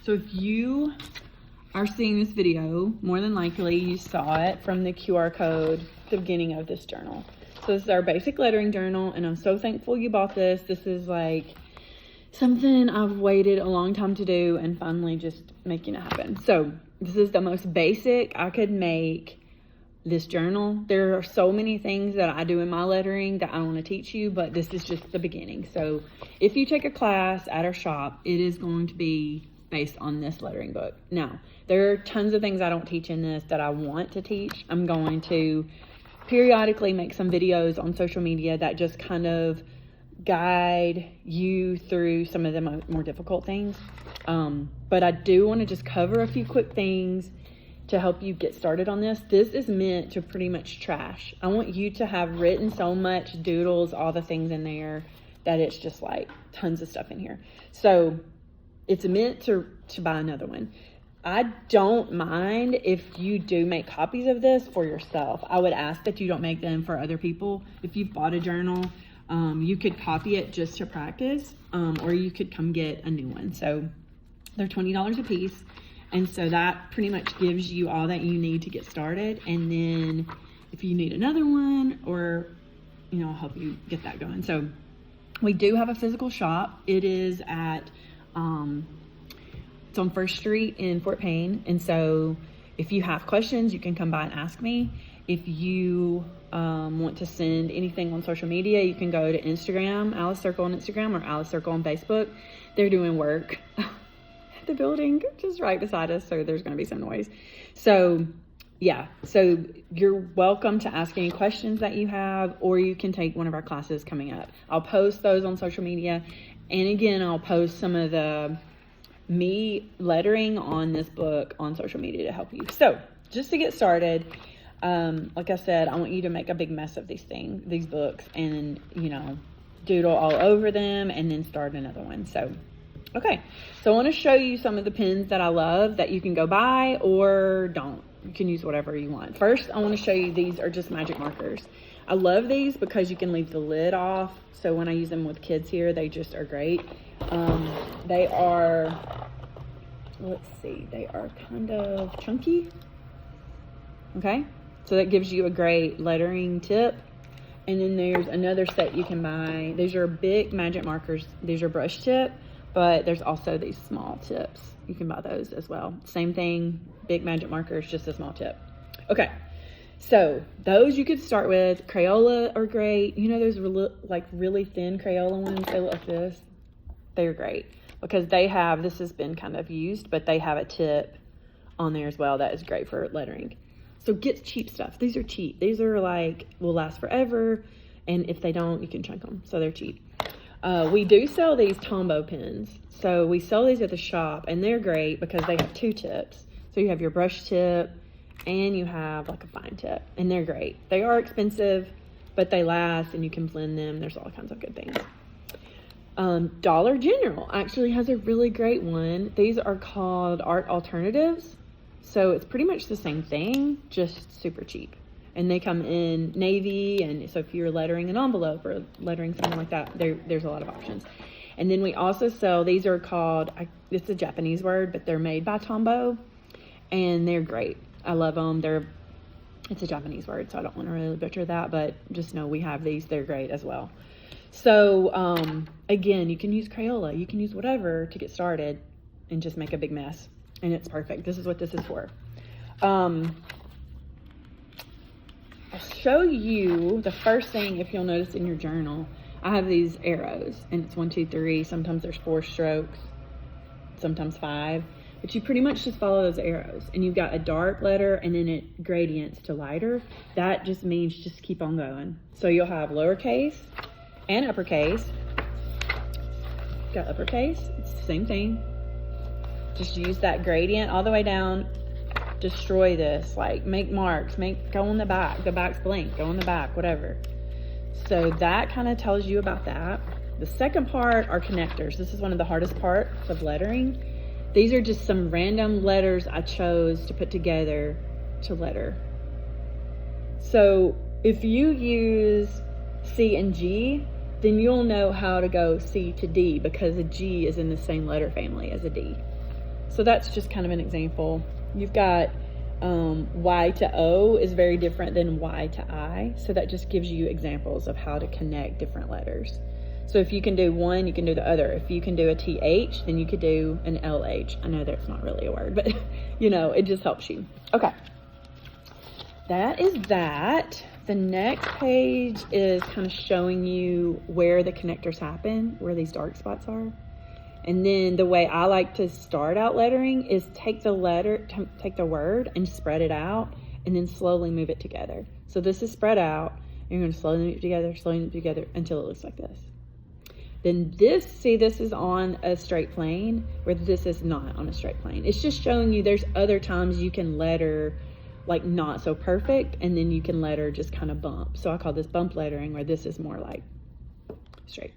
So if you are seeing this video, more than likely you saw it from the QR code at the beginning of this journal. So this is our basic lettering journal, and I'm so thankful you bought this. This is like something I've waited a long time to do and finally just making it happen. So this is the most basic I could make this journal. There are so many things that I do in my lettering that I want to teach you, but this is just the beginning. So if you take a class at our shop, it is going to be based on this lettering book. Now, there are tons of things I don't teach in this that I want to teach. I'm going to periodically make some videos on social media that just kind of guide you through some of the more difficult things. But I do want to just cover a few quick things to help you get started on this. This is meant to pretty much trash. I want you to have written so much doodles, all the things in there, that it's just like tons of stuff in here. So it's meant to buy another one. I don't mind if you do make copies of this for yourself. I would ask that you don't make them for other people. If you've bought a journal, you could copy it just to practice, or you could come get a new one. So they're $20 a piece. And so that pretty much gives you all that you need to get started. And then if you need another one, or, I'll help you get that going. So we do have a physical shop. It is at, it's on 1st Street in Fort Payne. And so if you have questions, you can come by and ask me. If you want to send anything on social media, you can go to Instagram, Alice Circle on Instagram, or Alice Circle on Facebook. They're doing work the building just right beside us, so there's going to be some noise. So yeah, so you're welcome to ask any questions that you have, or you can take one of our classes coming up. I'll post those on social media, and again, I'll post some of the me lettering on this book on social media to help you. So just to get started, like I said, I want you to make a big mess of these books, and doodle all over them, and then start another one. So okay, so I want to show you some of the pens that I love that you can go buy or don't. You can use whatever you want. First, I want to show you, these are just magic markers. I love these because you can leave the lid off. So when I use them with kids here, they just are great. They are, let's see, they are kind of chunky. Okay, so that gives you a great lettering tip. And then there's another set you can buy. These are big magic markers. These are brush tip. But there's also these small tips. You can buy those as well. Same thing, big magic markers, just a small tip. Okay, so those you could start with. Crayola are great. Those really thin Crayola ones, they look like this. They're great because they have, this has been kind of used, but they have a tip on there as well that is great for lettering. So get cheap stuff. These are cheap. These are will last forever. And if they don't, you can chunk them. So they're cheap. We do sell these Tombow pens. So we sell these at the shop, and they're great because they have 2 tips. So you have your brush tip and you have like a fine tip, and they're great. They are expensive, but they last and you can blend them. There's all kinds of good things. Dollar General actually has a really great one. These are called Art Alternatives. So it's pretty much the same thing, just super cheap. And they come in navy, and so if you're lettering an envelope or lettering something like that, there's a lot of options. And then we also sell, these are called, it's a Japanese word, but they're made by Tombow, and they're great. I love them. It's a Japanese word, so I don't want to really butcher that, but just know we have these. They're great as well. So again, you can use Crayola. You can use whatever to get started and just make a big mess, and it's perfect. This is what this is for. I'll show you the first thing. If you'll notice in your journal, I have these arrows, and it's 1, 2, 3. Sometimes there's 4 strokes, sometimes 5, but you pretty much just follow those arrows, and you've got a dark letter and then it gradients to lighter. That just means just keep on going. So you'll have lowercase and uppercase. Got uppercase, it's the same thing. Just use that gradient all the way down. Destroy this, make marks, go on the back's blank, go on the back, whatever. So that kind of tells you about that. The second part are connectors. This is one of the hardest parts of lettering. These are just some random letters I chose to put together to letter. So if you use C and G, then you'll know how to go C to D because a G is in the same letter family as a D. So that's just kind of an example. You've got Y to O is very different than Y to I. So that just gives you examples of how to connect different letters. So if you can do one, you can do the other. If you can do a TH, then you could do an LH. I know that's not really a word, but you know, it just helps you. Okay. That is that. The next page is kind of showing you where the connectors happen, where these dark spots are. And then the way I like to start out lettering is take the word and spread it out and then slowly move it together. So this is spread out. You're going to slowly move it together until it looks like this. Then this is on a straight plane, where this is not on a straight plane. It's just showing you there's other times you can letter like not so perfect, and then you can letter just kind of bump. So I call this bump lettering, where this is more like straight.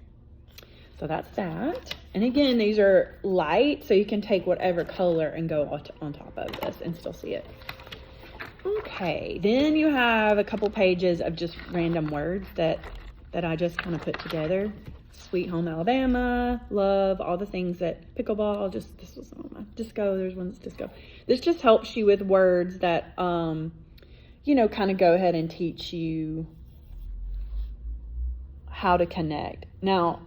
So that's that. And again, these are light, so you can take whatever color and go on top of this and still see it. Okay, then you have a couple pages of just random words that I just kind of put together. Sweet Home Alabama, love, all the things that, pickleball, this was on my disco, there's one that's disco. This just helps you with words that, you know, kind of go ahead and teach you how to connect. Now,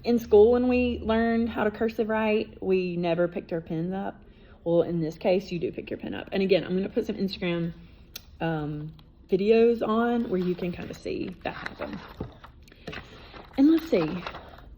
in school, when we learned how to cursive write, we never picked our pens up. Well, in this case, you do pick your pen up. And again, I'm going to put some Instagram videos on where you can kind of see that happen. And let's see,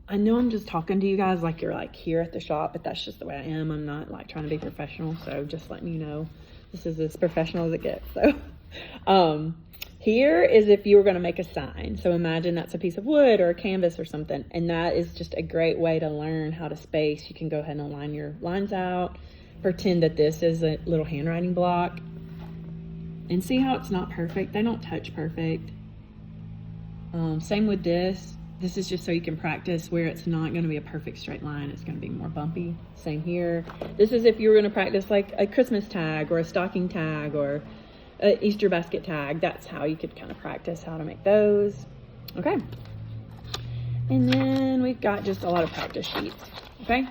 I know I'm just talking to you guys like you're like here at the shop, but that's just the way I am. I'm not like trying to be professional. So just letting you know, this is as professional as it gets. So here is if you were going to make a sign. So imagine that's a piece of wood or a canvas or something. And that is just a great way to learn how to space. You can go ahead and line your lines out. Pretend that this is a little handwriting block. And see how it's not perfect? They don't touch perfect. Same with this. This is just so you can practice where it's not going to be a perfect straight line. It's going to be more bumpy. Same here. This is if you were going to practice like a Christmas tag or a stocking tag or an Easter basket tag. That's how you could kind of practice how to make those. Okay. And then we've got just a lot of practice sheets. Okay.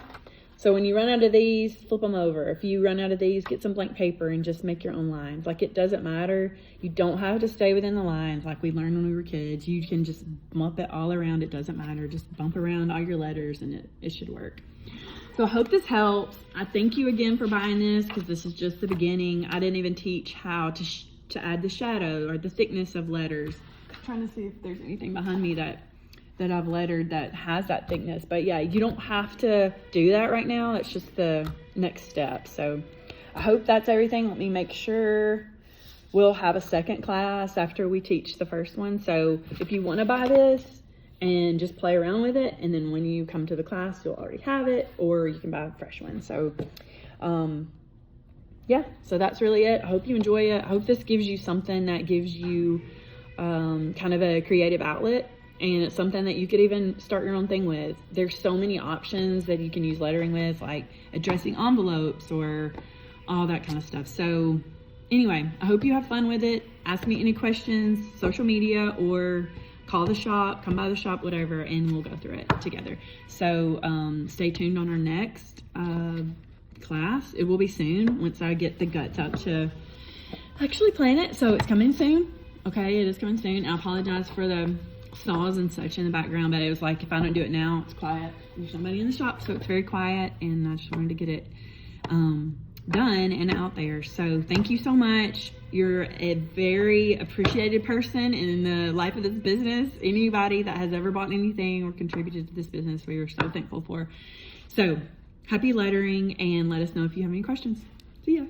So when you run out of these, flip them over. If you run out of these, get some blank paper and just make your own lines. Like, it doesn't matter. You don't have to stay within the lines like we learned when we were kids. You can just bump it all around. It doesn't matter. Just bump around all your letters and it should work. So I hope this helps. I thank you again for buying this, because this is just the beginning. I didn't even teach how to add the shadow or the thickness of letters. I'm trying to see if there's anything behind me that I've lettered that has that thickness. But yeah, you don't have to do that right now. It's just the next step. So I hope that's everything. Let me make sure. We'll have a second class after we teach the first one. So if you want to buy this and just play around with it, and then when you come to the class, you'll already have it, or you can buy a fresh one. So yeah, so that's really it. I hope you enjoy it. I hope this gives you something that gives you kind of a creative outlet. And it's something that you could even start your own thing with. There's so many options that you can use lettering with, like addressing envelopes or all that kind of stuff. So anyway, I hope you have fun with it. Ask me any questions, social media, or call the shop, come by the shop, whatever, and we'll go through it together. So stay tuned on our next class. It will be soon once I get the guts out to actually plan it. So it's coming soon. Okay, it is coming soon. I apologize for the saws and such in the background, but it was like, if I don't do it now, it's quiet. There's somebody in the shop, so it's very quiet, and I just wanted to get it done and out there. So thank you so much. You're a very appreciated person in the life of this business. Anybody that has ever bought anything or contributed to this business, we are so thankful for. So happy lettering, and let us know if you have any questions. See ya.